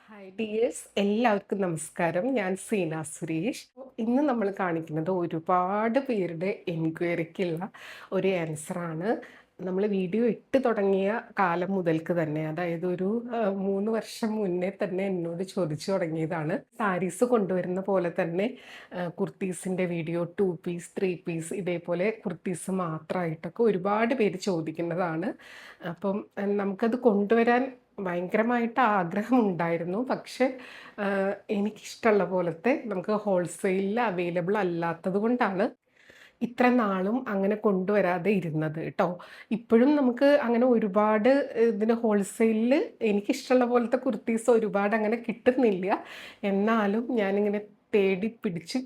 Hi dears, എല്ലാവർക്കും നമസ്കാരം. ഞാൻ സീന സുരേഷ്. ഇന്ന് നമ്മൾ കാണിക്കുന്നത് ഒരുപാട് പേരുടെ എൻക്വയറിക്കുള്ള ഒരു ആൻസറാണ്. നമ്മൾ വീഡിയോ ഇട്ട് തുടങ്ങിയ കാലം മുതൽക്ക് തന്നെ, അതായത് ഒരു 3 വർഷം മുന്നേ തന്നെ എന്നോട് ചോദിച്ചു തുടങ്ങിയതാണ്. സാരീസ് കൊണ്ടുവരുന്ന പോലെ തന്നെ കുർത്തീസിൻ്റെ വീഡിയോ 2 പീസ് 3 പീസ് ഇതേപോലെ കുർത്തീസ് മാത്രമായിട്ടൊക്കെ ഒരുപാട് പേര് ചോദിക്കുന്നതാണ്. അപ്പം നമുക്കത് കൊണ്ടുവരാൻ ഭയങ്കരമായിട്ട് ആഗ്രഹമുണ്ടായിരുന്നു. പക്ഷേ എനിക്കിഷ്ടമുള്ള പോലത്തെ നമുക്ക് ഹോൾസെയിലിൽ അവൈലബിൾ അല്ലാത്തത് കൊണ്ടാണ് ഇത്ര നാളും അങ്ങനെ കൊണ്ടുവരാതെ ഇരുന്നത് കേട്ടോ. ഇപ്പോഴും നമുക്ക് അങ്ങനെ ഒരുപാട് ഇതിന് ഹോൾസെയിലിൽ എനിക്കിഷ്ടമുള്ള പോലത്തെ കുർത്തീസ് ഒരുപാട് അങ്ങനെ കിട്ടുന്നില്ല. എന്നാലും ഞാനിങ്ങനെ തേടി പിടിച്ച്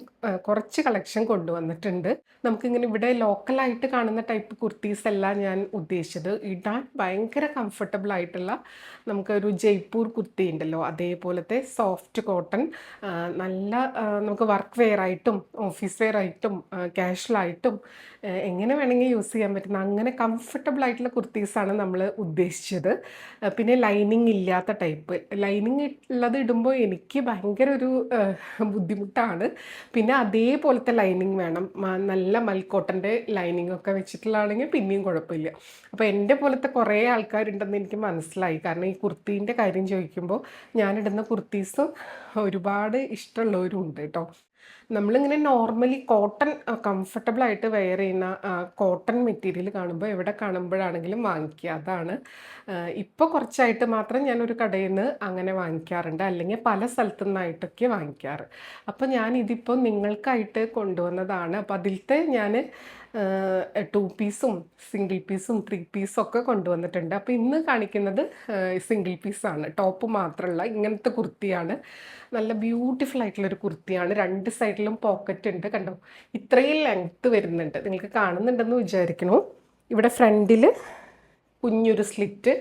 കുറച്ച് കളക്ഷൻ കൊണ്ടുവന്നിട്ടുണ്ട്. നമുക്കിങ്ങനെ ഇവിടെ ലോക്കലായിട്ട് കാണുന്ന ടൈപ്പ് കുർത്തീസ് അല്ല ഞാൻ ഉദ്ദേശിച്ചത്. ഇടാൻ ഭയങ്കര കംഫർട്ടബിൾ ആയിട്ടുള്ള നമുക്കൊരു ജയ്പൂർ കുർത്തി ഉണ്ടല്ലോ, അതേപോലത്തെ സോഫ്റ്റ് കോട്ടൺ, നല്ല നമുക്ക് വർക്ക് വെയർ ആയിട്ടും ഓഫീസ് വെയർ ആയിട്ടും ക്യാഷ്വലായിട്ടും എങ്ങനെ വേണമെങ്കിൽ യൂസ് ചെയ്യാൻ പറ്റുന്ന അങ്ങനെ കംഫർട്ടബിൾ ആയിട്ടുള്ള കുർത്തീസാണ് നമ്മൾ ഉദ്ദേശിച്ചത്. പിന്നെ ലൈനിങ് ഇല്ലാത്ത ടൈപ്പ്. ലൈനിങ് ഉള്ളത് ഇടുമ്പോൾ എനിക്ക് ഭയങ്കര ഒരു ബുദ്ധിമുട്ടാണ്. പിന്നെ അതേപോലത്തെ ലൈനിങ് വേണം. നല്ല മൽക്കോട്ടൻ്റെ ലൈനിങ് ഒക്കെ വെച്ചിട്ടുള്ളതാണെങ്കിൽ പിന്നെയും കുഴപ്പമില്ല. അപ്പോൾ എൻ്റെ പോലത്തെ കുറേ ആൾക്കാരുണ്ടെന്ന് എനിക്ക് മനസ്സിലായി. കാരണം ഈ കുർത്തീൻ്റെ കാര്യം ചോദിക്കുമ്പോൾ ഞാനിടുന്ന കുർത്തീസും ഒരുപാട് ഇഷ്ടമുള്ളവരും ഉണ്ട് കേട്ടോ. നമ്മളിങ്ങനെ നോർമലി കോട്ടൺ കംഫർട്ടബിളായിട്ട് വെയർ ചെയ്യുന്ന കോട്ടൺ മെറ്റീരിയൽ കാണുമ്പോൾ എവിടെ കാണുമ്പോഴാണെങ്കിലും വാങ്ങിക്കുക. അതാണ് ഇപ്പോൾ കുറച്ചായിട്ട് മാത്രം ഞാനൊരു കടയിൽ നിന്ന് അങ്ങനെ വാങ്ങിക്കാറുണ്ട്, അല്ലെങ്കിൽ പല സ്ഥലത്തു നിന്നായിട്ടൊക്കെ വാങ്ങിക്കാറ്. അപ്പോൾ ഞാൻ ഇതിപ്പോൾ നിങ്ങൾക്കായിട്ട് കൊണ്ടുവന്നതാണ്. അപ്പോൾ അതിലത്തെ ഞാൻ 2 പീസും സിംഗിൾ പീസും 3 പീസും ഒക്കെ കൊണ്ടുവന്നിട്ടുണ്ട്. അപ്പോൾ ഇന്ന് കാണിക്കുന്നത് സിംഗിൾ പീസാണ്, ടോപ്പ് മാത്രമുള്ള ഇങ്ങനത്തെ കുർത്തിയാണ്. നല്ല ബ്യൂട്ടിഫുൾ ആയിട്ടുള്ളൊരു കുർത്തിയാണ്. 2 സൈഡിലും പോക്കറ്റ് ഉണ്ട്, കണ്ടോ. ഇത്രയും ലെങ്ത്ത് വരുന്നുണ്ട്, നിങ്ങൾക്ക് കാണുന്നുണ്ടെന്ന് വിചാരിക്കുന്നു. ഇവിടെ ഫ്രണ്ടിൽ കുഞ്ഞൊരു സ്ലിറ്റ്,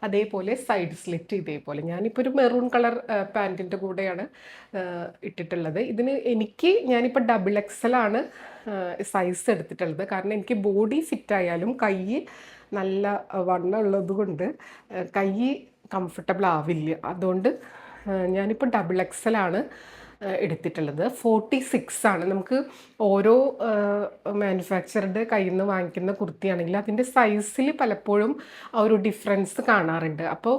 അതേപോലെ സൈഡ് സ്ലിറ്റ് ഇതേപോലെ. ഞാനിപ്പോൾ ഒരു മെറൂൺ കളർ പാൻറ്റിൻ്റെ കൂടെയാണ് ഇട്ടിട്ടുള്ളത്. ഞാനിപ്പോൾ XXL ആണ് സൈസ് എടുത്തിട്ടുള്ളത്. കാരണം എനിക്ക് ബോഡി ഫിറ്റായാലും കൈ നല്ല വണ്ണം ഉള്ളത് കൊണ്ട് കൈ കംഫർട്ടബിൾ ആവില്ല. അതുകൊണ്ട് ഞാനിപ്പോൾ XXL ആണ് എടുത്തിട്ടുള്ളത്. 46 ആണ്. നമുക്ക് ഓരോ മാനുഫാക്ചറുടെ കയ്യിൽ നിന്ന് വാങ്ങിക്കുന്ന കുർത്തിയാണെങ്കിൽ അതിൻ്റെ സൈസിൽ പലപ്പോഴും ആ ഒരു ഡിഫറൻസ് കാണാറുണ്ട്. അപ്പോൾ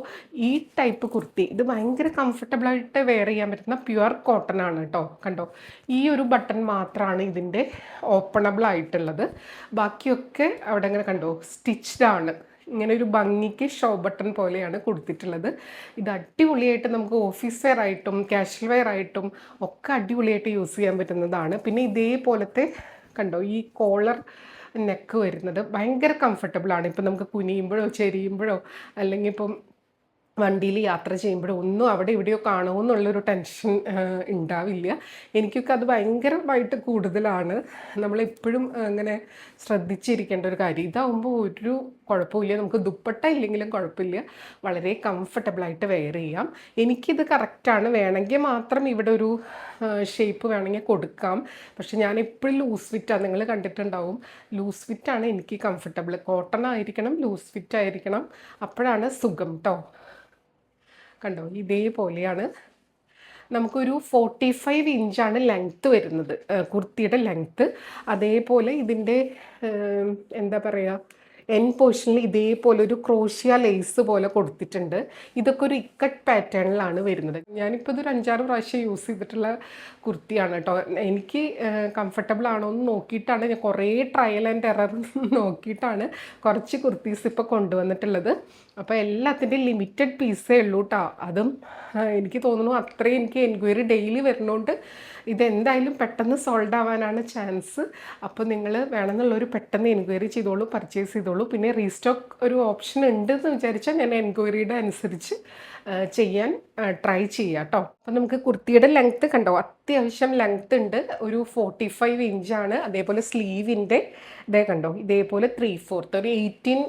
ഈ ടൈപ്പ് കുർത്തി ഇത് ഭയങ്കര കംഫർട്ടബിളായിട്ട് വെയർ ചെയ്യാൻ പറ്റുന്ന പ്യുവർ കോട്ടൺ ആണ് കേട്ടോ. കണ്ടോ, ഈ ഒരു ബട്ടൺ മാത്രമാണ് ഇതിൻ്റെ ഓപ്പണബിൾ ആയിട്ടുള്ളത്. ബാക്കിയൊക്കെ അവിടെ ഇങ്ങനെ കണ്ടോ സ്റ്റിച്ച്ഡ് ആണ്. ഇങ്ങനെ ഒരു ഭംഗിക്ക് ഷോ ബട്ടൺ പോലെയാണ് കൊടുത്തിട്ടുള്ളത്. ഇത് അടിപൊളിയായിട്ട് നമുക്ക് ഓഫീസ് വെയർ ആയിട്ടും കാഷ്വൽ വെയർ ആയിട്ടും ഒക്കെ അടിപൊളിയായിട്ട് യൂസ് ചെയ്യാൻ പറ്റുന്നതാണ്. പിന്നെ ഇതേപോലത്തെ കണ്ടോ ഈ കോളർ നെക്ക് വരുന്നത് ഭയങ്കര കംഫർട്ടബിളാണ്. ഇപ്പം നമുക്ക് കുനിയുമ്പോഴോ ചെരിയുമ്പോഴോ അല്ലെങ്കിൽ ഇപ്പം വണ്ടിയിൽ യാത്ര ചെയ്യുമ്പോഴോ ഒന്നും അവിടെ ഇവിടെയോ കാണുമോ എന്നുള്ളൊരു ടെൻഷൻ ഉണ്ടാവില്ല. എനിക്കൊക്കെ അത് ഭയങ്കരമായിട്ട് കൂടുതലാണ്. നമ്മളെപ്പോഴും അങ്ങനെ ശ്രദ്ധിച്ചിരിക്കേണ്ട ഒരു കാര്യം. ഇതാവുമ്പോൾ ഒരു കുഴപ്പമില്ല, നമുക്ക് ദുപ്പട്ട ഇല്ലെങ്കിലും കുഴപ്പമില്ല, വളരെ കംഫർട്ടബിളായിട്ട് വെയർ ചെയ്യാം. എനിക്കിത് കറക്റ്റാണ്. വേണമെങ്കിൽ മാത്രം ഇവിടെ ഒരു ഷേപ്പ് വേണമെങ്കിൽ കൊടുക്കാം. പക്ഷെ ഞാൻ എപ്പോഴും ലൂസ് ഫിറ്റാണ്, നിങ്ങൾ കണ്ടിട്ടുണ്ടാവും. ലൂസ് ഫിറ്റാണ് എനിക്ക് കംഫർട്ടബിൾ. കോട്ടൺ ആയിരിക്കണം, ലൂസ് ഫിറ്റ് ആയിരിക്കണം, അപ്പോഴാണ് സുഖം കേട്ടോ. കണ്ടോ, ഇതേപോലെയാണ്. നമുക്കൊരു 45 ഇഞ്ചാണ് ലെങ്ത്ത് വരുന്നത്, കുർത്തിയുടെ ലെങ്ത്ത്. അതേപോലെ ഇതിൻ്റെ എന്താ പറയുക, എൻ പോർഷനിൽ ഇതേപോലെ ഒരു ക്രോഷ്യ ലേസ് പോലെ കൊടുത്തിട്ടുണ്ട്. ഇതൊക്കെ ഒരു ഇക്കട്ട് പാറ്റേണിലാണ് വരുന്നത്. ഞാനിപ്പോൾ ഇതൊരു 5-6 പ്രാവശ്യം യൂസ് ചെയ്തിട്ടുള്ള കുർത്തിയാണ് കേട്ടോ. എനിക്ക് കംഫർട്ടബിൾ ആണോ എന്ന് നോക്കിയിട്ടാണ്, ഞാൻ കുറേ ട്രയൽ ആൻഡ് എറർ നോക്കിയിട്ടാണ് കുറച്ച് കുർത്തീസ് ഇപ്പോൾ കൊണ്ടുവന്നിട്ടുള്ളത്. അപ്പോൾ എല്ലാത്തിൻ്റെയും ലിമിറ്റഡ് പീസേ ഉള്ളൂ കേട്ടോ. അതും എനിക്ക് തോന്നുന്നു അത്രയും എനിക്ക് എൻക്വയറി ഡെയിലി വരുന്നതുകൊണ്ട് ഇതെന്തായാലും പെട്ടെന്ന് സോൾഡ് ആവാനാണ് ചാൻസ്. അപ്പോൾ നിങ്ങൾ വേണമെന്നുള്ളൊരു പെട്ടെന്ന് എൻക്വയറി ചെയ്തോളൂ, പർച്ചേസ് ചെയ്തോളൂ. പിന്നെ റീസ്റ്റോക്ക് ഒരു ഓപ്ഷൻ ഉണ്ടെന്ന് വിചാരിച്ചാൽ ഞാൻ എൻക്വയറിയുടെ അനുസരിച്ച് ചെയ്യാൻ ട്രൈ ചെയ്യാം കേട്ടോ. അപ്പം നമുക്ക് കുർത്തിയുടെ ലെങ്ത്ത് കണ്ടോ, അത്യാവശ്യം ലെങ്ത്ത് ഉണ്ട്. ഒരു 45 ഇഞ്ചാണ്. അതേപോലെ സ്ലീവിൻ്റെ ഇതേ കണ്ടോ, ഇതേപോലെ 3/4 ഒരു 18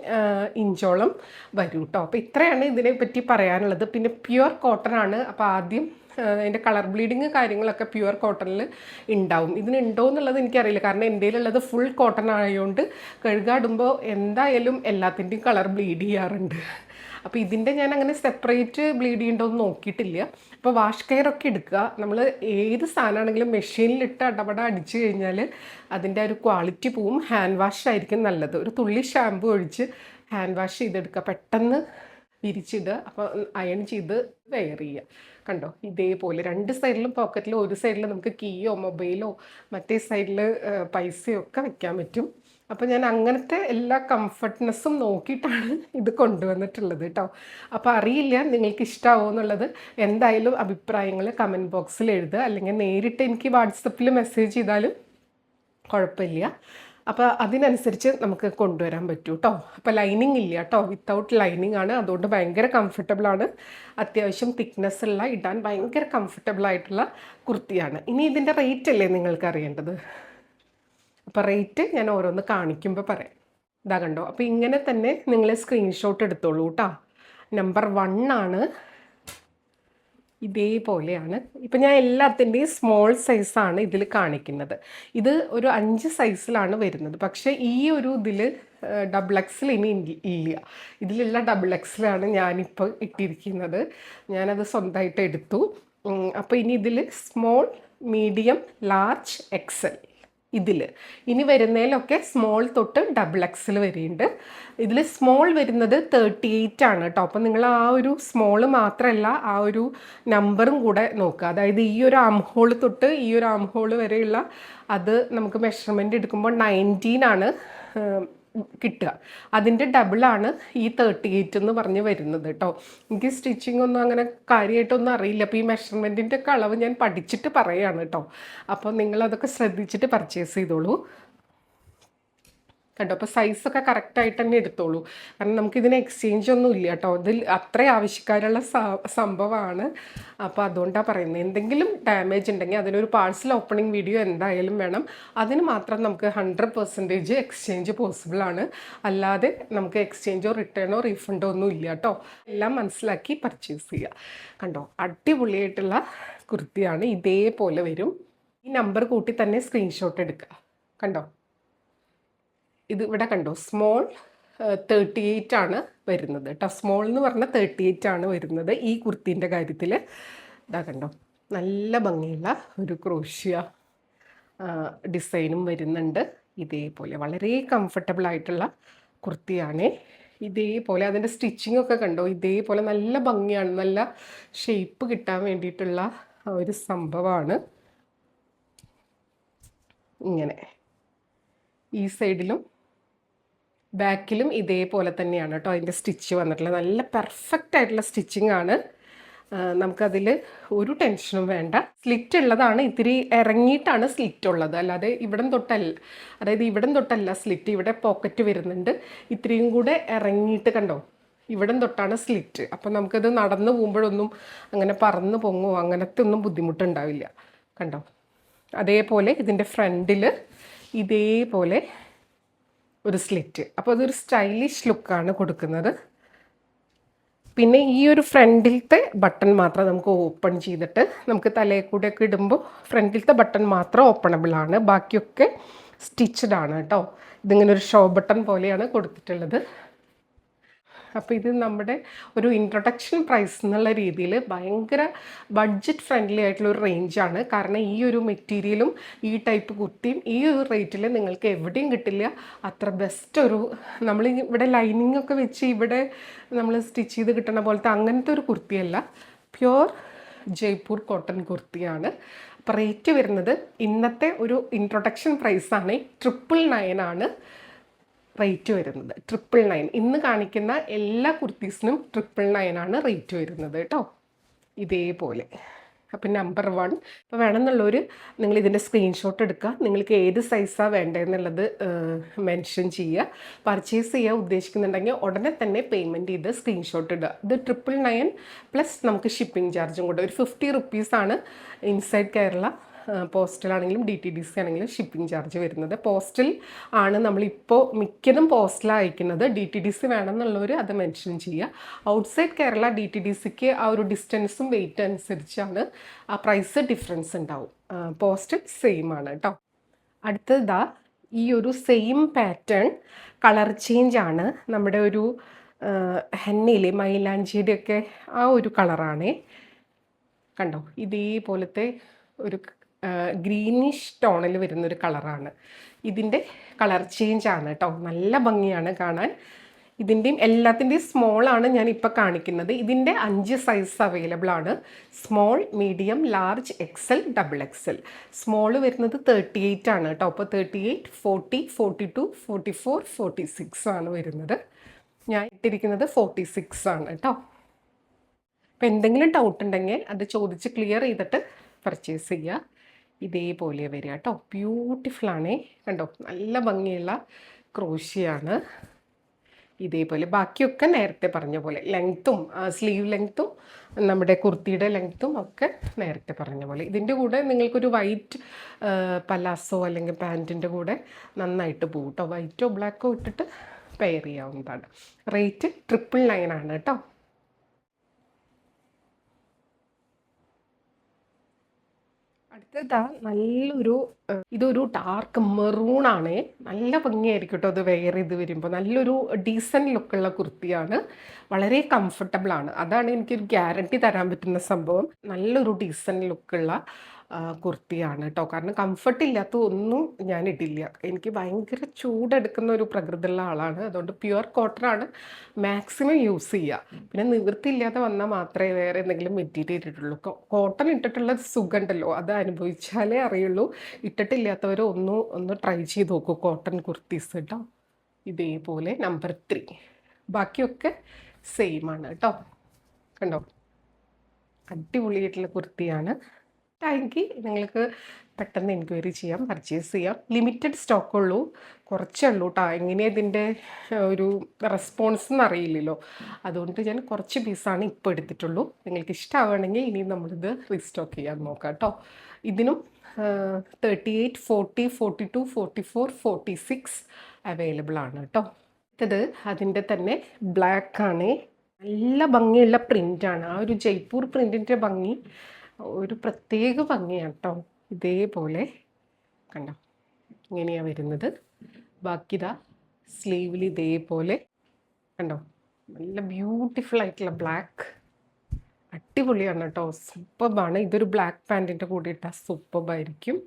ഇഞ്ചോളം വരും കേട്ടോ. അപ്പോൾ ഇത്രയാണ് ഇതിനെ പറ്റി പറയാനുള്ളത്. പിന്നെ പ്യുവർ കോട്ടൺ ആണ്. അപ്പോൾ ആദ്യം അതിൻ്റെ കളർ ബ്ലീഡിങ് കാര്യങ്ങളൊക്കെ പ്യുവർ കോട്ടണിൽ ഉണ്ടാവും. ഇതിനുണ്ടോ എന്നുള്ളത് എനിക്കറിയില്ല. കാരണം എൻ്റെ ഉള്ളത് ഫുൾ കോട്ടൺ ആയതുകൊണ്ട് കഴുകാടുമ്പോൾ എന്തായാലും എല്ലാത്തിൻ്റെയും കളർ ബ്ലീഡ് ചെയ്യാറുണ്ട്. അപ്പോൾ ഇതിൻ്റെ ഞാൻ അങ്ങനെ സെപ്പറേറ്റ് ബ്ലീഡ് ചെയ്യണ്ടോന്ന് നോക്കിയിട്ടില്ല. അപ്പോൾ വാഷ് കെയർ ഒക്കെ എടുക്കുക. നമ്മൾ ഏത് സാധനമാണെങ്കിലും മെഷീനിലിട്ട് അടപട അടിച്ചു കഴിഞ്ഞാൽ അതിൻ്റെ ഒരു ക്വാളിറ്റി പോവും. ഹാൻഡ് വാഷ് ആയിരിക്കും നല്ലത്. ഒരു തുള്ളി ഷാമ്പു ഒഴിച്ച് ഹാൻഡ് വാഷ് ചെയ്തെടുക്കുക, പെട്ടെന്ന് വിരിച്ചിടുക. അപ്പോൾ അയൺ ചെയ്ത് വെയർ ചെയ്യുക. കണ്ടോ, ഇതേപോലെ 2 സൈഡിലും പോക്കറ്റിൽ, ഒരു സൈഡിൽ നമുക്ക് കീയോ മൊബൈലോ മറ്റേ സൈഡിൽ പൈസയോ ഒക്കെ വെക്കാൻ പറ്റും. അപ്പോൾ ഞാൻ അങ്ങനത്തെ എല്ലാ കംഫർട്ട്നെസ്സും നോക്കിയിട്ടാണ് ഇത് കൊണ്ടുവന്നിട്ടുള്ളത് കേട്ടോ. അപ്പോൾ അറിയില്ല നിങ്ങൾക്ക് ഇഷ്ടമാവുമോ എന്നുള്ളത്. എന്തായാലും അഭിപ്രായങ്ങൾ കമൻറ്റ് ബോക്സിൽ എഴുതുക, അല്ലെങ്കിൽ നേരിട്ട് എനിക്ക് വാട്സപ്പിൽ മെസ്സേജ് ചെയ്താലും കുഴപ്പമില്ല. അപ്പോൾ അതിനനുസരിച്ച് നമുക്ക് കൊണ്ടുവരാൻ പറ്റും കേട്ടോ. അപ്പോൾ ലൈനിങ് ഇല്ല കേട്ടോ, വിത്തൗട്ട് ലൈനിങ് ആണ്. അതുകൊണ്ട് ഭയങ്കര കംഫർട്ടബിളാണ്. അത്യാവശ്യം തിക്നെസ് ഉള്ള, ഇടാൻ ഭയങ്കര കംഫർട്ടബിളായിട്ടുള്ള കുർത്തിയാണ്. ഇനി ഇതിൻ്റെ റേറ്റ് അല്ലേ നിങ്ങൾക്ക് അറിയേണ്ടത്. അപ്പോൾ റേറ്റ് ഞാൻ ഓരോന്ന് കാണിക്കുമ്പോൾ പറയാം. ഇതാ കണ്ടോ. അപ്പോൾ ഇങ്ങനെ തന്നെ നിങ്ങൾ സ്ക്രീൻഷോട്ട് എടുത്തോളൂ കേട്ടോ. നമ്പർ 1 ആണ്. ഇതേപോലെയാണ്. ഇപ്പം ഞാൻ എല്ലാത്തിൻ്റെയും സ്മോൾ സൈസാണ് ഇതിൽ കാണിക്കുന്നത്. ഇത് ഒരു 5 സൈസിലാണ് വരുന്നത്. പക്ഷേ ഈ ഒരു ഇതിൽ ഡബിൾ എക്സിൽ ഇനി ഇല്ല. ഇതിലുള്ള ഡബിൾ എക്സിലാണ് ഞാനിപ്പോൾ ഇട്ടിരിക്കുന്നത്. ഞാനത് സ്വന്തമായിട്ട് എടുത്തു. അപ്പോൾ ഇനി ഇതിൽ സ്മോൾ, മീഡിയം, ലാർജ്, എക്സൽ ഇതിൽ ഇനി വരുന്നതിലൊക്കെ സ്മോൾ തൊട്ട് ഡബിൾ എക്സിൽ വരുന്നുണ്ട്. ഇതിൽ സ്മോൾ വരുന്നത് 38 ആണ് കേട്ടോ. അപ്പം നിങ്ങൾ ആ ഒരു സ്മോൾ മാത്രമല്ല, ആ ഒരു നമ്പറും കൂടെ നോക്കുക. അതായത് ഈ ഒരു ആം ഹോൾ തൊട്ട് ഈ ഒരു ആം ഹോൾ വരെയുള്ള അത് നമുക്ക് മെഷർമെൻറ്റ് എടുക്കുമ്പോൾ 19 ആണ് കിട്ടുക. അതിൻ്റെ ഡബിളാണ് ഈ 38 എന്ന് പറഞ്ഞ് വരുന്നത് കേട്ടോ. എനിക്ക് സ്റ്റിച്ചിങ് ഒന്നും അങ്ങനെ കാര്യമായിട്ടൊന്നും അറിയില്ല. അപ്പോൾ ഈ മെഷർമെൻറ്റിൻ്റെ ഒക്കെ അളവ് ഞാൻ പഠിച്ചിട്ട് പറയുകയാണ് കേട്ടോ. അപ്പോൾ നിങ്ങളതൊക്കെ ശ്രദ്ധിച്ചിട്ട് പർച്ചേസ് ചെയ്തോളൂ കേട്ടോ. അപ്പോൾ സൈസൊക്കെ കറക്റ്റായിട്ട് തന്നെ എടുത്തോളൂ. കാരണം നമുക്കിതിന് എക്സ്ചേഞ്ച് ഒന്നും ഇല്ല കേട്ടോ. ഇതിൽ അത്ര ആവശ്യക്കാരുള്ള സംഭവമാണ്. അപ്പോൾ അതുകൊണ്ടാണ് പറയുന്നത്. എന്തെങ്കിലും ഡാമേജ് ഉണ്ടെങ്കിൽ അതിനൊരു പാഴ്സൽ ഓപ്പണിംഗ് വീഡിയോ എന്തായാലും വേണം. അതിന് മാത്രം നമുക്ക് 100% എക്സ്ചേഞ്ച് പോസിബിളാണ്. അല്ലാതെ നമുക്ക് എക്സ്ചേഞ്ചോ റിട്ടേണോ റീഫണ്ടോ ഒന്നും ഇല്ല കേട്ടോ. എല്ലാം മനസ്സിലാക്കി പർച്ചേസ് ചെയ്യുക. കണ്ടോ, അടിപൊളിയായിട്ടുള്ള കുർത്തിയാണ്. ഇതേപോലെ വരും. ഈ നമ്പർ കൂട്ടി തന്നെ സ്ക്രീൻഷോട്ട് എടുക്കുക. കണ്ടോ, ഇത് ഇവിടെ കണ്ടോ, സ്മോൾ 38 ആണ് വരുന്നത് കേട്ടോ. സ്മോൾ എന്ന് പറഞ്ഞാൽ 38 ആണ് വരുന്നത് ഈ കുർത്തീൻ്റെ കാര്യത്തിൽ. ഇതാ കണ്ടോ, നല്ല ഭംഗിയുള്ള ഒരു ക്രോഷ്യ ഡിസൈനും വരുന്നുണ്ട്. ഇതേപോലെ വളരെ കംഫർട്ടബിളായിട്ടുള്ള കുർത്തിയാണ്. ഇതേപോലെ അതിൻ്റെ സ്റ്റിച്ചിങ് ഒക്കെ കണ്ടോ, ഇതേപോലെ നല്ല ഭംഗിയാണ്. നല്ല ഷേപ്പ് കിട്ടാൻ വേണ്ടിയിട്ടുള്ള ഒരു സംഭവമാണ്. ഇങ്ങനെ ഈ സൈഡിലും ബാക്കിലും ഇതേപോലെ തന്നെയാണ് കേട്ടോ അതിൻ്റെ സ്റ്റിച്ച് വന്നിട്ടുള്ളത്. നല്ല പെർഫെക്റ്റ് ആയിട്ടുള്ള സ്റ്റിച്ചിങ് ആണ്. നമുക്കതിൽ ഒരു ടെൻഷനും വേണ്ട. സ്ലിറ്റ് ഉള്ളതാണ്, ഇത്തിരി ഇറങ്ങിയിട്ടാണ് സ്ലിറ്റ് ഉള്ളത്. അല്ലാതെ ഇവിടം തൊട്ടല്ല, അതായത് ഇവിടം തൊട്ടല്ല സ്ലിറ്റ്. ഇവിടെ പോക്കറ്റ് വരുന്നുണ്ട്, ഇത്രയും കൂടെ ഇറങ്ങിയിട്ട് കണ്ടോ, ഇവിടം തൊട്ടാണ് സ്ലിറ്റ്. അപ്പം നമുക്കത് നടന്നു പോകുമ്പോഴൊന്നും അങ്ങനെ പറന്ന് പൊങ്ങോ അങ്ങനത്തെ ഒന്നും ബുദ്ധിമുട്ടുണ്ടാവില്ല. കണ്ടോ, അതേപോലെ ഇതിൻ്റെ ഫ്രണ്ടിൽ ഇതേപോലെ ഒരു സ്ലിറ്റ്. അപ്പോൾ അതൊരു സ്റ്റൈലിഷ് ലുക്കാണ് കൊടുക്കുന്നത്. പിന്നെ ഈ ഒരു ഫ്രണ്ടിലത്തെ ബട്ടൺ മാത്രം നമുക്ക് ഓപ്പൺ ചെയ്തിട്ട് നമുക്ക് തലയിൽ കൂടെയൊക്കെ ഇടുമ്പോൾ ഫ്രണ്ടിലത്തെ ബട്ടൺ മാത്രം ഓപ്പണബിളാണ്. ബാക്കിയൊക്കെ സ്റ്റിച്ചഡ് ആണ് കേട്ടോ. ഇതിങ്ങനെ ഒരു ഷോ ബട്ടൺ പോലെയാണ് കൊടുത്തിട്ടുള്ളത്. അപ്പോൾ ഇത് നമ്മുടെ ഒരു ഇൻട്രൊഡക്ഷൻ പ്രൈസ് എന്നുള്ള രീതിയിൽ ഭയങ്കര ബഡ്ജറ്റ് ഫ്രണ്ട്ലി ആയിട്ടുള്ളൊരു റേഞ്ചാണ്. കാരണം ഈ ഒരു മെറ്റീരിയലും ഈ ടൈപ്പ് കുർത്തിയും ഈ ഒരു റേറ്റിൽ നിങ്ങൾക്ക് എവിടെയും കിട്ടില്ല. അത്ര ബെസ്റ്റ് ഒരു, നമ്മൾ ഇവിടെ ലൈനിങ് ഒക്കെ വെച്ച് ഇവിടെ നമ്മൾ സ്റ്റിച്ച് ചെയ്ത് കിട്ടുന്ന പോലത്തെ അങ്ങനത്തെ ഒരു കുർത്തിയല്ല, പ്യുവർ ജയ്പൂർ കോട്ടൺ കുർത്തിയാണ്. അപ്പോൾ റേറ്റ് വരുന്നത് ഇന്നത്തെ ഒരു ഇൻട്രൊഡക്ഷൻ പ്രൈസാണ് 999 ആണ് റേറ്റ് വരുന്നത്. 999. ഇന്ന് കാണിക്കുന്ന എല്ലാ കുർത്തീസിനും 999 ആണ് റേറ്റ് വരുന്നത് കേട്ടോ. ഇതേപോലെ. അപ്പം നമ്പർ 1 ഇപ്പോൾ വേണമെന്നുള്ളവർ നിങ്ങൾ ഇതിൻ്റെ സ്ക്രീൻഷോട്ട് എടുക്കുക. നിങ്ങൾക്ക് ഏത് സൈസാണ് വേണ്ടതെന്നുള്ളത് മെൻഷൻ ചെയ്യുക. പർച്ചേസ് ചെയ്യാൻ ഉദ്ദേശിക്കുന്നുണ്ടെങ്കിൽ ഉടനെ തന്നെ പേയ്മെൻറ്റ് ചെയ്ത് സ്ക്രീൻഷോട്ട് ഇടുക. ഇത് 999 പ്ലസ് നമുക്ക് ഷിപ്പിംഗ് ചാർജും കൂടെ ഒരു 50 റുപ്പീസാണ് ഇൻസൈഡ് കേരള. പോസ്റ്റലാണെങ്കിലും DTDC ആണെങ്കിലും ഷിപ്പിംഗ് ചാർജ് വരുന്നത്. പോസ്റ്റൽ ആണ് നമ്മളിപ്പോൾ മിക്കതും പോസ്റ്റലാണ് അയക്കുന്നത്. DTDC വേണമെന്നുള്ളവർ അത് മെൻഷൻ ചെയ്യുക. ഔട്ട്സൈഡ് കേരള DTDCക്ക് ആ ഒരു ഡിസ്റ്റൻസും വെയിറ്റ് അനുസരിച്ചാണ് ആ പ്രൈസ് ഡിഫറൻസ് ഉണ്ടാവും. പോസ്റ്റൽ സെയിം ആണ് കേട്ടോ. അടുത്തതാ ഈ ഒരു സെയിം പാറ്റേൺ കളർ ചേഞ്ച് ആണ്. നമ്മുടെ ഒരു ഹെന്നയിലെ മൈലാഞ്ചിയുടെയൊക്കെ ആ ഒരു കളറാണേ. കണ്ടോ, ഇതേപോലത്തെ ഒരു ഗ്രീനിഷ് ടോണിൽ വരുന്നൊരു കളറാണ്. ഇതിൻ്റെ കളർ ചേഞ്ച് ആണ് കേട്ടോ. നല്ല ഭംഗിയാണ് കാണാൻ. ഇതിൻ്റെയും എല്ലാത്തിൻ്റെയും സ്മോളാണ് ഞാൻ ഇപ്പോൾ കാണിക്കുന്നത്. ഇതിൻ്റെ 5 സൈസ് അവൈലബിൾ ആണ്. Small, medium, large, XL, double XL. Small വരുന്നത് 38 ആണ് കേട്ടോ. അപ്പോൾ 38, 40, 42, 44, 46 ആണ് വരുന്നത്. ഞാൻ ഇട്ടിരിക്കുന്നത് 46 ആണ് കേട്ടോ. അപ്പോൾ എന്തെങ്കിലും ഡൗട്ട് ഉണ്ടെങ്കിൽ അത് ചോദിച്ച് ക്ലിയർ ചെയ്തിട്ട് പർച്ചേസ് ചെയ്യുക. ഇതേപോലെ വരിക കേട്ടോ. ബ്യൂട്ടിഫുൾ ആണേ. കണ്ടോ, നല്ല ഭംഗിയുള്ള ക്രോഷിയാണ്. ഇതേപോലെ ബാക്കിയൊക്കെ നേരത്തെ പറഞ്ഞ പോലെ ലെങ്ത്തും സ്ലീവ് ലെങ്ത്തും നമ്മുടെ കുർത്തിയുടെ ലെങ്ത്തും ഒക്കെ നേരത്തെ പറഞ്ഞ പോലെ. ഇതിൻ്റെ കൂടെ നിങ്ങൾക്കൊരു വൈറ്റ് പലാസോ അല്ലെങ്കിൽ പാൻറ്റിൻ്റെ കൂടെ നന്നായിട്ട് പോകും കേട്ടോ. വൈറ്റോ ബ്ലാക്കോ ഇട്ടിട്ട് പെയർ ചെയ്യാവുന്നതാണ്. റേറ്റ് 999 ആണ് കേട്ടോ. അടുത്തതാ നല്ലൊരു ഇതൊരു ഡാർക്ക് മെറൂൺ ആണ്. നല്ല ഭംഗിയായിരിക്കും കേട്ടോ അത് വെയർ ചെയ്ത് വരുമ്പോൾ. നല്ലൊരു ഡീസൻറ്റ് ലുക്കുള്ള കുർത്തിയാണ്. വളരെ കംഫർട്ടബിൾ ആണ്. അതാണ് എനിക്കൊരു ഗ്യാരണ്ടി തരാൻ പറ്റുന്ന സംഭവം. നല്ലൊരു ഡീസൻറ്റ് ലുക്കുള്ള കുർത്തിയാണ് കേട്ടോ. കാരണം കംഫർട്ട് ഇല്ലാത്ത ഒന്നും ഞാൻ ഇടില്ല. എനിക്ക് ഭയങ്കര ചൂടെടുക്കുന്ന ഒരു പ്രകൃതിയുള്ള ആളാണ്. അതുകൊണ്ട് പ്യുവർ കോട്ടനാണ് മാക്സിമം യൂസ് ചെയ്യുക. പിന്നെ നിവൃത്തിയില്ലാതെ വന്നാൽ മാത്രമേ വേറെ എന്തെങ്കിലും മെറ്റീരിയൽ ഇട്ടിട്ടുള്ളൂ. കോട്ടൺ ഇട്ടിട്ടുള്ള സുഖമുണ്ടല്ലോ, അത് അനുഭവിച്ചാലേ അറിയുള്ളൂ. ഇട്ടിട്ടില്ലാത്തവർ ഒന്ന് ട്രൈ ചെയ്ത് നോക്കൂ കോട്ടൺ കുർത്തീസ് കേട്ടോ. ഇതേപോലെ നമ്പർ 3. ബാക്കിയൊക്കെ സെയിം ആണ് കേട്ടോ. കണ്ടോ, അടിപൊളിയായിട്ടുള്ള കുർത്തിയാണ്. ടാങ്കി നിങ്ങൾക്ക് പെട്ടെന്ന് എൻക്വയറി ചെയ്യാം, പർച്ചേസ് ചെയ്യാം. ലിമിറ്റഡ് സ്റ്റോക്കുള്ളൂ, കുറച്ചേ ഉള്ളൂ കേട്ടോ. എങ്ങനെയാണ് ഇതിൻ്റെ ഒരു റെസ്പോൺസ് എന്നറിയില്ലല്ലോ. അതുകൊണ്ട് ഞാൻ കുറച്ച് പീസാണ് ഇപ്പോൾ എടുത്തിട്ടുള്ളൂ. നിങ്ങൾക്ക് ഇഷ്ടമാവുകയാണെങ്കിൽ ഇനി നമ്മളിത് റീസ്റ്റോക്ക് ചെയ്യാൻ നോക്കാം കേട്ടോ. ഇതിനും 38, 40, 42, 44, 46 അവൈലബിൾ ആണ് കേട്ടോ. ഇത് അതിൻ്റെ തന്നെ ബ്ലാക്ക് ആണ്. നല്ല ഭംഗിയുള്ള പ്രിൻ്റാണ്. ആ ഒരു ജയ്പൂർ പ്രിൻറ്റിൻ്റെ ഭംഗി ഒരു പ്രത്യേക ഭംഗിയാണ് കേട്ടോ. ഇതേപോലെ കണ്ടോ, ഇങ്ങനെയാണ് വരുന്നത്. ബാക്കിതാ സ്ലീവിൽ ഇതേപോലെ കണ്ടോ, നല്ല ബ്യൂട്ടിഫുൾ ആയിട്ടുള്ള ബ്ലാക്ക്. അടിപൊളിയാണ് കേട്ടോ, സൂപ്പർബാണ്. ഇതൊരു ബ്ലാക്ക് പാൻറ്റിൻ്റെ കൂടെ ഇട്ടാൽ സൂപ്പർബായിരിക്കും.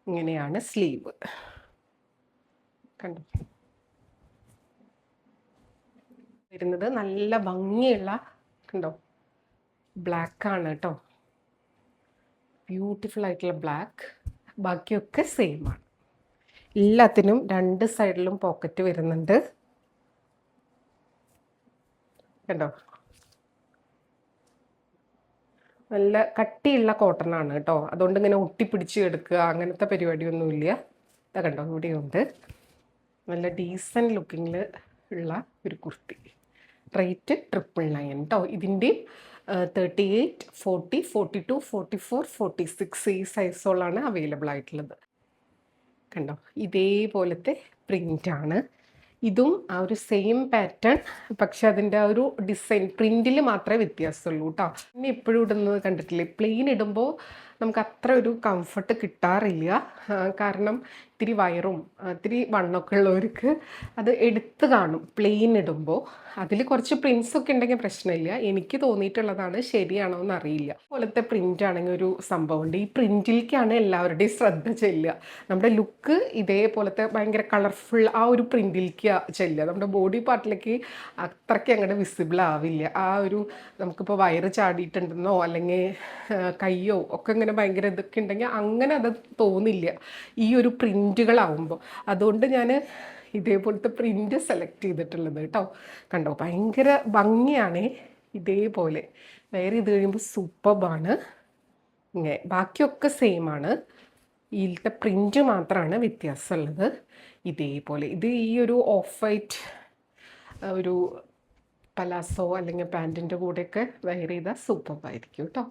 ഇങ്ങനെയാണ് സ്ലീവ്. കണ്ടോ വരുന്നത്. നല്ല ഭംഗിയുള്ള കണ്ടോ ബ്ലാക്കാണ് കേട്ടോ. ബ്യൂട്ടിഫുൾ ആയിട്ടുള്ള ബ്ലാക്ക്. ബാക്കിയൊക്കെ സെയിം ആണ്. എല്ലാത്തിനും 2 സൈഡിലും പോക്കറ്റ് വരുന്നുണ്ട്. കണ്ടോ, നല്ല കട്ടിയുള്ള കോട്ടൺ ആണ് കേട്ടോ. അതുകൊണ്ട് ഇങ്ങനെ ഒട്ടിപ്പിടിച്ച് എടുക്കുക അങ്ങനത്തെ പരിപാടിയൊന്നുമില്ല. ഇതാ കണ്ടോ, ഇവിടെയുണ്ട്. നല്ല ഡീസൻറ്റ് ലുക്കിങ്ങിൽ ഉള്ള ഒരു കുർത്തി. റേറ്റ് 999 കേട്ടോ. ഇതിൻ്റെയും 38, 40, 42, 44, 46 ഈ സൈസുകളാണ് അവൈലബിൾ ആയിട്ടുള്ളത്. കണ്ടോ, ഇതേപോലത്തെ പ്രിൻ്റാണ്. ഇതും ആ ഒരു സെയിം പാറ്റേൺ, പക്ഷെ അതിൻ്റെ ആ ഒരു ഡിസൈൻ പ്രിൻറ്റിൽ മാത്രമേ വ്യത്യാസമുള്ളൂ കേട്ടോ. പിന്നെ എപ്പോഴും ഇടുന്നത് കണ്ടിട്ടില്ലേ, പ്ലെയിൻ ഇടുമ്പോൾ നമുക്ക് അത്ര ഒരു കംഫർട്ട് കിട്ടാറില്ല. കാരണം ഇത്തിരി വയറും ഇത്തിരി വണ്ണമൊക്കെ ഉള്ളവർക്ക് അത് എടുത്ത് കാണും പ്ലെയിൻ ഇടുമ്പോൾ. അതിൽ കുറച്ച് പ്രിൻസൊക്കെ ഉണ്ടെങ്കിൽ പ്രശ്നമില്ല. എനിക്ക് തോന്നിയിട്ടുള്ളതാണ്, ശരിയാണോ എന്ന് അറിയില്ല. പോലത്തെ പ്രിൻ്റ് ആണെങ്കിൽ ഒരു സംഭവമുണ്ട്, ഈ പ്രിൻറ്റിലേക്കാണ് എല്ലാവരുടെയും ശ്രദ്ധ ചെല്ലുക. നമ്മുടെ ലുക്ക് ഇതേപോലത്തെ ഭയങ്കര കളർഫുൾ ആ ഒരു പ്രിൻറ്റിലേക്ക് ചെല്ലുക. നമ്മുടെ ബോഡി പാർട്ടിലേക്ക് അത്രയ്ക്ക് അങ്ങോട്ട് വിസിബിൾ ആവില്ല. ആ ഒരു നമുക്കിപ്പോൾ വയറ് ചാടിയിട്ടുണ്ടെന്നോ അല്ലെങ്കിൽ കയ്യോ ഒക്കെ ഇങ്ങനെ ഭയങ്കര ഇതൊക്കെ ഉണ്ടെങ്കിൽ അങ്ങനെ അത് തോന്നില്ല ഈ ഒരു പ്രിൻറ്റുകളാവുമ്പോൾ. അതുകൊണ്ട് ഞാൻ ഇതേപോലത്തെ പ്രിൻ്റ് സെലക്ട് ചെയ്തിട്ടുള്ളത് കേട്ടോ. കണ്ടോ, ഭയങ്കര ഭംഗിയാണ്. ഇതേപോലെ വെയർ ചെയ്ത് കഴിയുമ്പോൾ സൂപ്പർബാണ്. ഇങ്ങനെ ബാക്കിയൊക്കെ സെയിം ആണ്. ഇതിലത്തെ പ്രിൻ്റ് മാത്രമാണ് വ്യത്യാസമുള്ളത്. ഇതേപോലെ ഇത് ഈ ഒരു ഓഫ് വൈറ്റ് ഒരു പലാസോ അല്ലെങ്കിൽ പാൻറ്റിൻ്റെ കൂടെയൊക്കെ വെയർ ചെയ്താൽ സൂപ്പർബായിരിക്കും കേട്ടോ.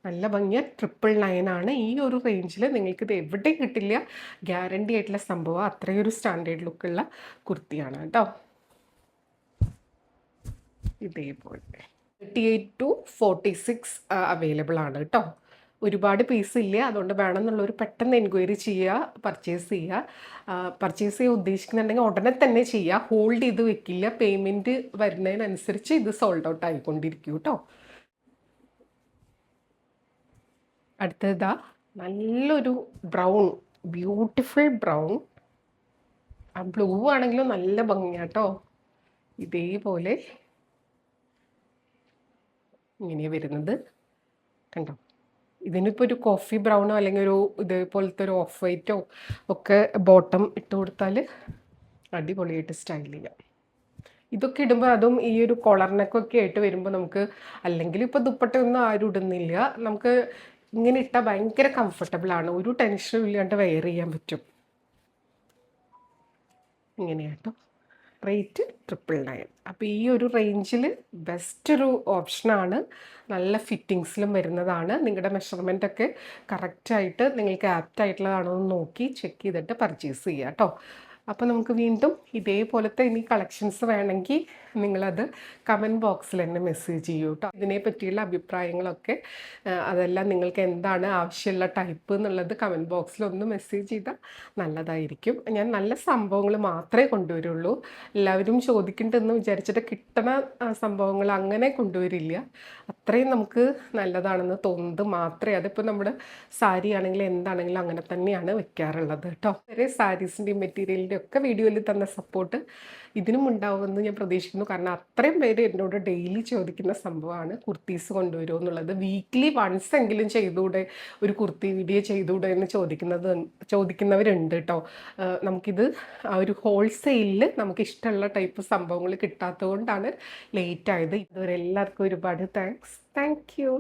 നല്ല ഭംഗിയ. 999 ആണ്. ഈ ഒരു റേഞ്ചിൽ നിങ്ങൾക്കിത് എവിടെ കിട്ടില്ല. ഗ്യാരണ്ടി ആയിട്ടുള്ള സംഭവം. അത്രയൊരു സ്റ്റാൻഡേർഡ് ലുക്കുള്ള കുർത്തിയാണ് കേട്ടോ. ഇതേപോലെ 38 to 46 അവൈലബിൾ ആണ് കേട്ടോ. ഒരുപാട് പീസ് ഇല്ല, അതുകൊണ്ട് വേണമെന്നുള്ളൊരു പെട്ടെന്ന് എൻക്വയറി ചെയ്യുക, പർച്ചേസ് ചെയ്യുക. പർച്ചേസ് ചെയ്യാൻ ഉദ്ദേശിക്കുന്നുണ്ടെങ്കിൽ ഉടനെ തന്നെ ചെയ്യുക, ഹോൾഡ് ചെയ്ത് വെക്കില്ല. പേയ്മെൻറ്റ് വരുന്നതിനനുസരിച്ച് ഇത് സോൾഡ് ഔട്ട് ആയിക്കൊണ്ടിരിക്കും കേട്ടോ. അടുത്തതാ നല്ലൊരു ബ്രൗൺ, ബ്യൂട്ടിഫുൾ ബ്രൗൺ. ആ ബ്ലൂ ആണെങ്കിലും നല്ല ഭംഗിയാട്ടോ. ഇതേപോലെ ഇങ്ങനെയാണ് വരുന്നത്, കണ്ടോ. ഇതിനിപ്പോൾ ഒരു കോഫി ബ്രൗണോ അല്ലെങ്കിൽ ഒരു ഇതേപോലത്തെ ഒരു ഓഫ് വൈറ്റോ ഒക്കെ ബോട്ടം ഇട്ട് കൊടുത്താൽ അടിപൊളിയായിട്ട് സ്റ്റൈൽ ചെയ്യാം. ഇതൊക്കെ ഇടുമ്പോൾ, അതും ഈ ഒരു കൊളർനെക്കൊക്കെ ആയിട്ട് വരുമ്പോൾ നമുക്ക്, അല്ലെങ്കിൽ ഇപ്പോൾ ദുപ്പട്ടയൊന്നും ആരും ഇടുന്നില്ല, നമുക്ക് ഇങ്ങനെ ഇട്ടാൽ ഭയങ്കര കംഫർട്ടബിളാണ്, ഒരു ടെൻഷനും ഇല്ലാണ്ട് വെയർ ചെയ്യാൻ പറ്റും. ഇങ്ങനെയാട്ടോ. റേറ്റ് 999. അപ്പോൾ ഈ ഒരു റേഞ്ചിൽ ബെസ്റ്റ് ഒരു ഓപ്ഷനാണ്. നല്ല ഫിറ്റിങ്സിലും വരുന്നതാണ്. നിങ്ങളുടെ മെഷർമെൻറ്റൊക്കെ കറക്റ്റായിട്ട് നിങ്ങൾക്ക് ആപ്റ്റ് ആയിട്ടുള്ളതാണോ എന്ന് നോക്കി ചെക്ക് ചെയ്തിട്ട് പർച്ചേസ് ചെയ്യുക കേട്ടോ. അപ്പോൾ നമുക്ക് വീണ്ടും ഇതേപോലത്തെ ഇനി കളക്ഷൻസ് വേണമെങ്കിൽ നിങ്ങളത് കമൻറ്റ് ബോക്സിൽ തന്നെ മെസ്സേജ് ചെയ്യൂ കേട്ടോ. ഇതിനെ പറ്റിയുള്ള അഭിപ്രായങ്ങളൊക്കെ, അതെല്ലാം നിങ്ങൾക്ക് എന്താണ് ആവശ്യമുള്ള ടൈപ്പ് എന്നുള്ളത് കമൻറ്റ് ബോക്സിൽ ഒന്ന് മെസ്സേജ് ചെയ്താൽ നല്ലതായിരിക്കും. ഞാൻ നല്ല സംഭവങ്ങൾ മാത്രമേ കൊണ്ടുവരുള്ളൂ. എല്ലാവരും ചോദിക്കുന്നുണ്ടെന്ന് വിചാരിച്ചിട്ട് കിട്ടുന്ന സംഭവങ്ങൾ അങ്ങനെ കൊണ്ടുവരില്ല. അത്രയും നമുക്ക് നല്ലതാണെന്ന് തോന്നുന്നത് മാത്രമേ, അതിപ്പോൾ നമ്മുടെ സാരി ആണെങ്കിലും എന്താണെങ്കിലും അങ്ങനെ തന്നെയാണ് വെക്കാറുള്ളത് കേട്ടോ. വരെ സാരീസിൻ്റെയും മെറ്റീരിയലിൻ്റെയും ഒക്കെ വീഡിയോയിൽ തന്ന സപ്പോർട്ട് ഇതിനും ഉണ്ടാവുമെന്ന് ഞാൻ പ്രതീക്ഷിക്കുന്നു. കാരണം അത്രയും പേര് എന്നോട് ഡെയിലി ചോദിക്കുന്ന സംഭവമാണ് കുർത്തീസ് കൊണ്ടുവരുമോ എന്നുള്ളത്. വീക്ക്ലി വൺസ് എങ്കിലും ചെയ്തുകൂടെ, ഒരു കുർത്തി വീഡിയോ ചെയ്തുകൂടെ എന്ന് ചോദിക്കുന്നവരുണ്ട് കേട്ടോ. നമുക്കിത് ആ ഒരു ഹോൾസെയിലിൽ നമുക്ക് ഇഷ്ടമുള്ള ടൈപ്പ് സംഭവങ്ങൾ കിട്ടാത്തത് കൊണ്ടാണ് ലേറ്റ് ആയത്. ഇതുവരെ എല്ലാവർക്കും ഒരുപാട് താങ്ക്സ്. Thank you.